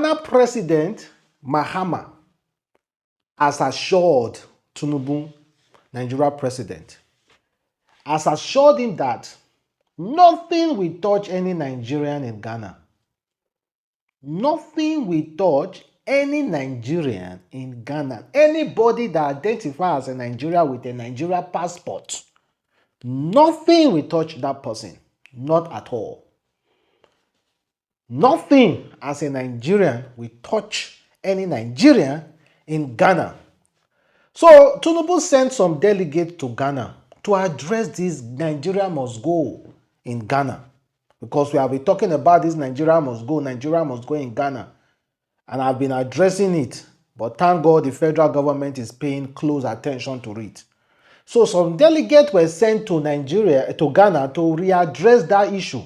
Ghana President Mahama has assured Tinubu, Nigeria President, has assured him that nothing will touch any Nigerian in Ghana. Nothing will touch any Nigerian in Ghana. Anybody that identifies as a Nigerian with a Nigeria passport, nothing will touch that person. Not at all. Nothing as a Nigerian will touch any Nigerian in Ghana. So Tinubu sent some delegates to Ghana to address this Nigeria must go in Ghana. Because we have been talking about this Nigeria must go in Ghana. And I've been addressing it. But thank God the federal government is paying close attention to it. So some delegates were sent to Ghana to readdress that issue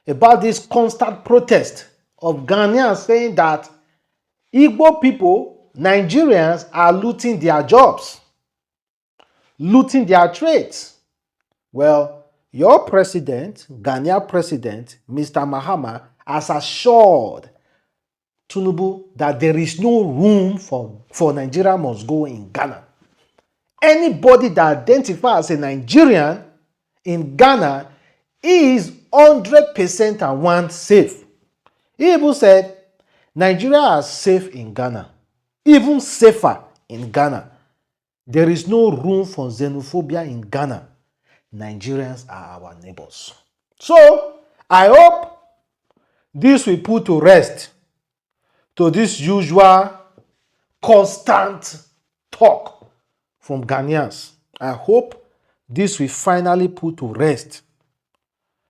about this constant protest of Ghanaians saying that Igbo people, Nigerians, are looting their jobs, looting their trades. Well, your president, Ghanaian president, Mr. Mahama, has assured Tinubu that there is no room for Nigeria must go in Ghana. Anybody that identifies as a Nigerian in Ghana is 100% and one safe. He even said Nigeria is safe in Ghana, even safer in Ghana. There is no room for xenophobia in Ghana. Nigerians are our neighbors. So I hope this will put to rest to this usual constant talk from Ghanaians. I hope this will finally put to rest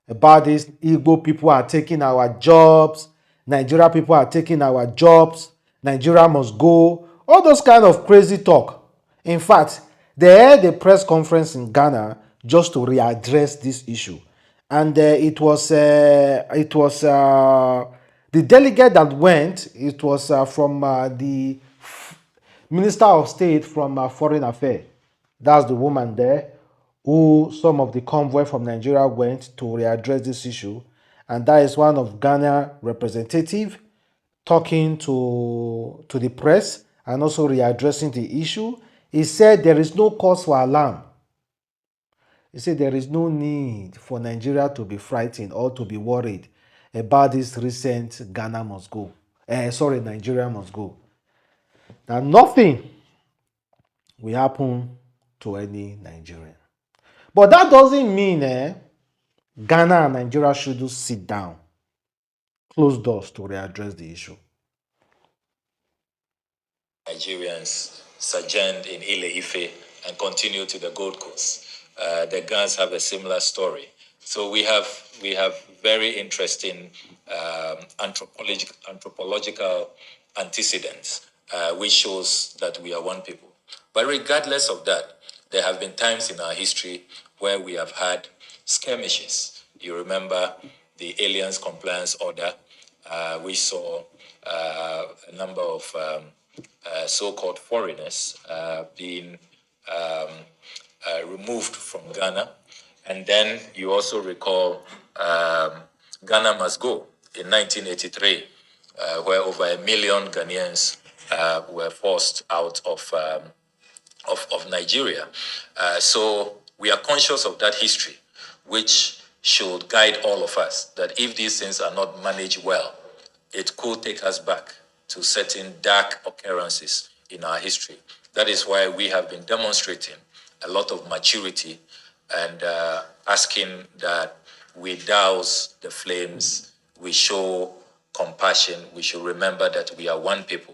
about this Igbo people are taking our jobs, Nigeria people are taking our jobs, Nigeria must go, all those kind of crazy talk. In fact, they had a press conference in Ghana just to readdress this issue. And it was the delegate that went, it was from the Minister of State from Foreign Affairs. That's the woman there who some of the convoy from Nigeria went to readdress this issue. And that is one of Ghana representative talking to the press and also readdressing the issue. He said there is no cause for alarm. He said there is no need for Nigeria to be frightened or to be worried about this recent Nigeria must go. That nothing will happen to any Nigerian. But that doesn't mean Ghana and Nigeria should sit down, close doors to readdress the issue. Nigerians sojourned in Ile-Ife and continue to the Gold Coast. The Gans have a similar story. So we have very interesting anthropological antecedents, which shows that we are one people. But regardless of that, there have been times in our history where we have had skirmishes. You remember the Aliens Compliance Order, we saw a number of so-called foreigners being removed from Ghana. And then you also recall Ghana Must Go in 1983, where over 1 million Ghanaians were forced out of Nigeria. So we are conscious of that history, which should guide all of us, that if these things are not managed well, it could take us back to certain dark occurrences in our history. That is why we have been demonstrating a lot of maturity and asking that we douse the flames, we show compassion, we should remember that we are one people.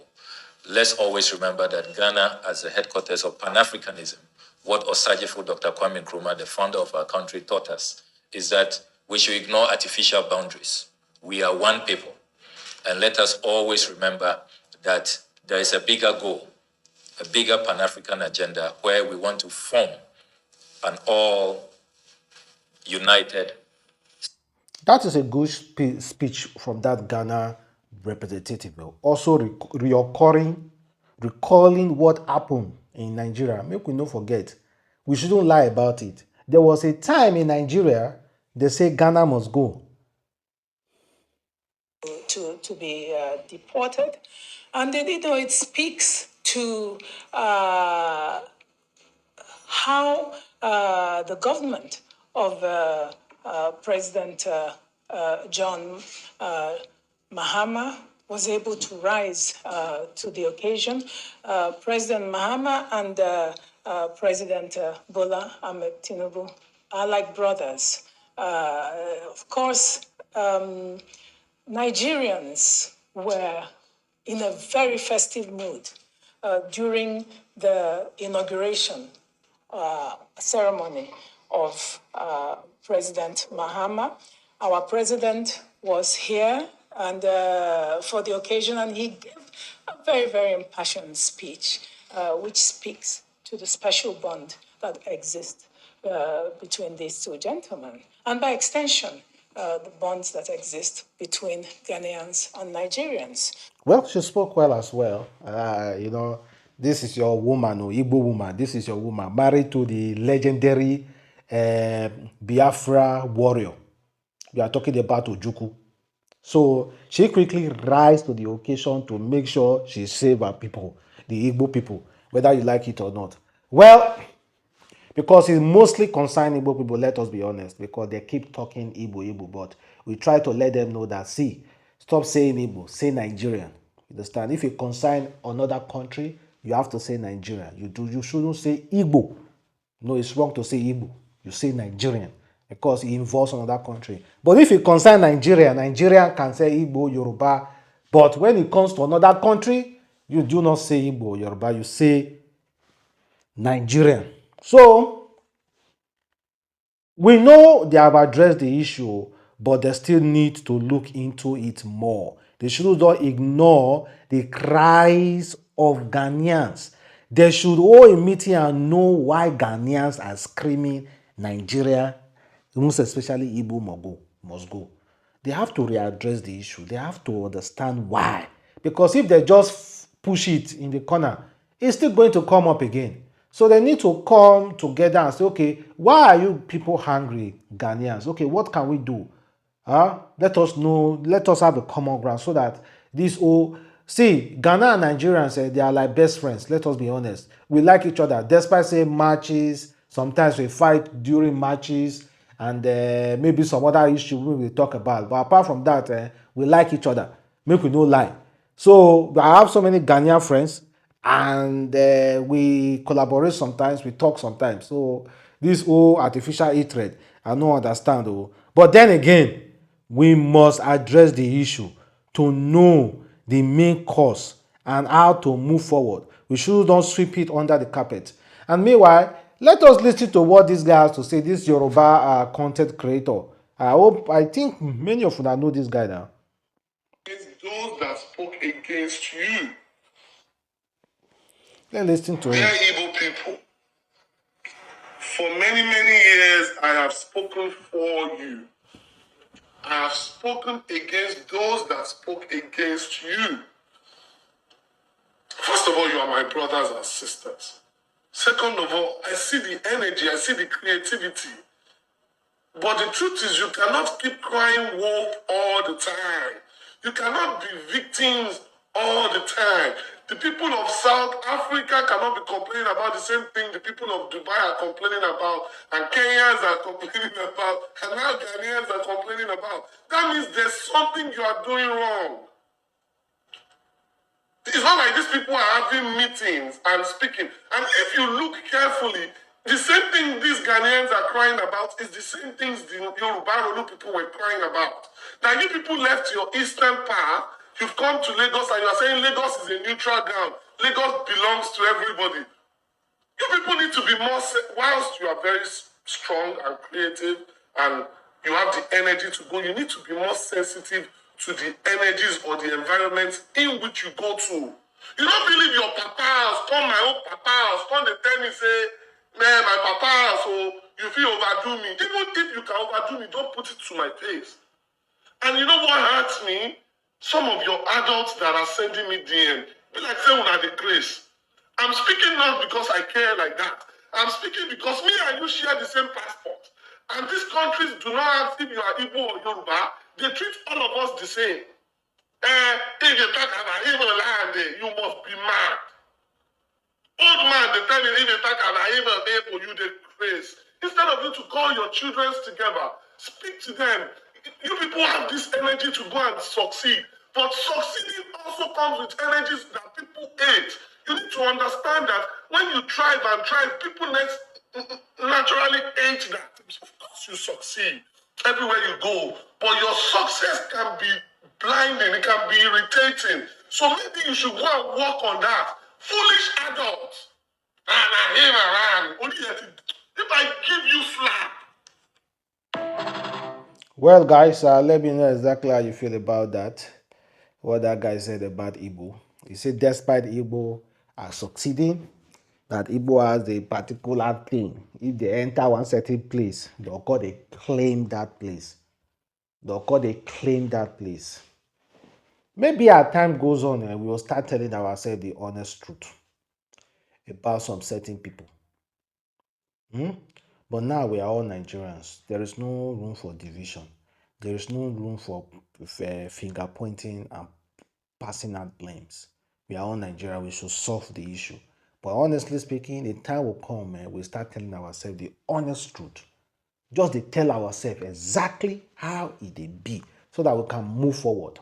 Let's always remember that Ghana, as the headquarters of Pan-Africanism, what Osajifo Dr. Kwame Nkrumah, the founder of our country, taught us is that we should ignore artificial boundaries. We are one people. And let us always remember that there is a bigger goal, a bigger Pan-African agenda where we want to form an all-united. That is a good speech from that Ghana representative. Also recalling what happened in Nigeria. Make we not forget. We shouldn't lie about it. There was a time in Nigeria, they say Ghana must go. To to be deported. And it speaks to how the government of President John Mahama was able to rise to the occasion. President Mahama and President Bola Ahmed Tinubu are like brothers. Of course, Nigerians were in a very festive mood during the inauguration ceremony of President Mahama. Our president was here and for the occasion, and he gave a very, very impassioned speech, which speaks to the special bond that exists between these two gentlemen, and by extension, the bonds that exist between Ghanaians and Nigerians. Well, she spoke well as well. This is your woman, or Igbo woman. This is your woman, married to the legendary Biafra warrior. We are talking about Ojuku. So she quickly rise to the occasion to make sure she save her people, the Igbo people, whether you like it or not. Well, because it's mostly concerning Igbo people, let us be honest, because they keep talking Igbo, but we try to let them know that, see, stop saying Igbo, say Nigerian. You understand? If you consign another country, you have to say Nigerian. You shouldn't say Igbo. No, it's wrong to say Igbo. You say Nigerian because it involves another country. But if you concern Nigeria, Nigeria can say Igbo, Yoruba. But when it comes to another country, you do not say Igbo, Yoruba. You say Nigerian. So we know they have addressed the issue, but they still need to look into it more. They should not ignore the cries of Ghanaians. They should hold a meeting and know why Ghanaians are screaming Nigeria, most especially Igbo must go. They have to readdress the issue. They have to understand why. Because if they just push it in the corner, it's still going to come up again. So they need to come together and say, okay, why are you people hungry, Ghanaians? Okay, what can we do? Let us know, let us have a common ground so that this all see Ghana and Nigerians they are like best friends. Let us be honest. We like each other. Despite say matches, sometimes we fight during matches, and maybe some other issue we will talk about. But apart from that, we like each other. Make we no lie. So I have so many Ghanaian friends, and we collaborate sometimes, we talk sometimes. So this whole artificial hatred, I don't understand. Oh. But then again, we must address the issue to know the main cause and how to move forward. We should not sweep it under the carpet. And meanwhile, let us listen to what this guy has to say, this Yoruba content creator. I think many of you know this guy now. It's those that spoke against you. Let's listen to We him. are Igbo people. For many, many years, I have spoken for you. I have spoken against those that spoke against you. First of all, you are my brothers and sisters. Second of all, I see the energy, I see the creativity. But the truth is, you cannot keep crying wolf all the time. You cannot be victims all the time. The people of South Africa cannot be complaining about the same thing the people of Dubai are complaining about, and Kenyans are complaining about, and now Ghanaians are complaining about. That means there's something you are doing wrong. It's not like these people are having meetings and speaking. And if you look carefully, the same thing these Ghanaians are crying about is the same things the Yoruba Rolu people were crying about. Now you people left your eastern part, you've come to Lagos and you are saying Lagos is a neutral ground. Lagos belongs to everybody. You people need to be more, whilst you are very strong and creative and you have the energy to go, you need to be more sensitive to the energies or the environment in which you go to. You don't believe your papa house, come my own papa house, come they tell me, say, man, my papa house, so you feel overdo me. Even if you can overdo me, don't put it to my face. And you know what hurts me? Some of your adults that are sending me DM, be like, say, una the grace. I'm speaking not because I care like that. I'm speaking because me and you share the same passport. And these countries do not ask if you are Igbo or Yoruba. They treat all of us the same. If you talk about evil land, you must be mad. Old man, they tell you if you talk about evil people, you the praise. Instead of you to call your children together, speak to them. You people have this energy to go and succeed. But succeeding also comes with energies that people hate. You need to understand that when you thrive and thrive, people next naturally hate that. Of course you succeed everywhere you go, but your success can be blinding, it can be irritating. So maybe you should go and work on that. Foolish adults. And I hear around. Only if I give you slap. Well, guys, let me know exactly how you feel about that. What that guy said about Igbo. He said, despite Igbo are succeeding, that Igbo has a particular thing. If they enter one certain place, they'll call they claim that place. They'll call they claim that place. Maybe as time goes on, we will start telling ourselves the honest truth about some certain people. But now we are all Nigerians. There is no room for division. There is no room for finger pointing and passing out blames. We are all Nigeria. We should solve the issue. But honestly speaking, the time will come and we start telling ourselves the honest truth. Just to tell ourselves exactly how it be so that we can move forward.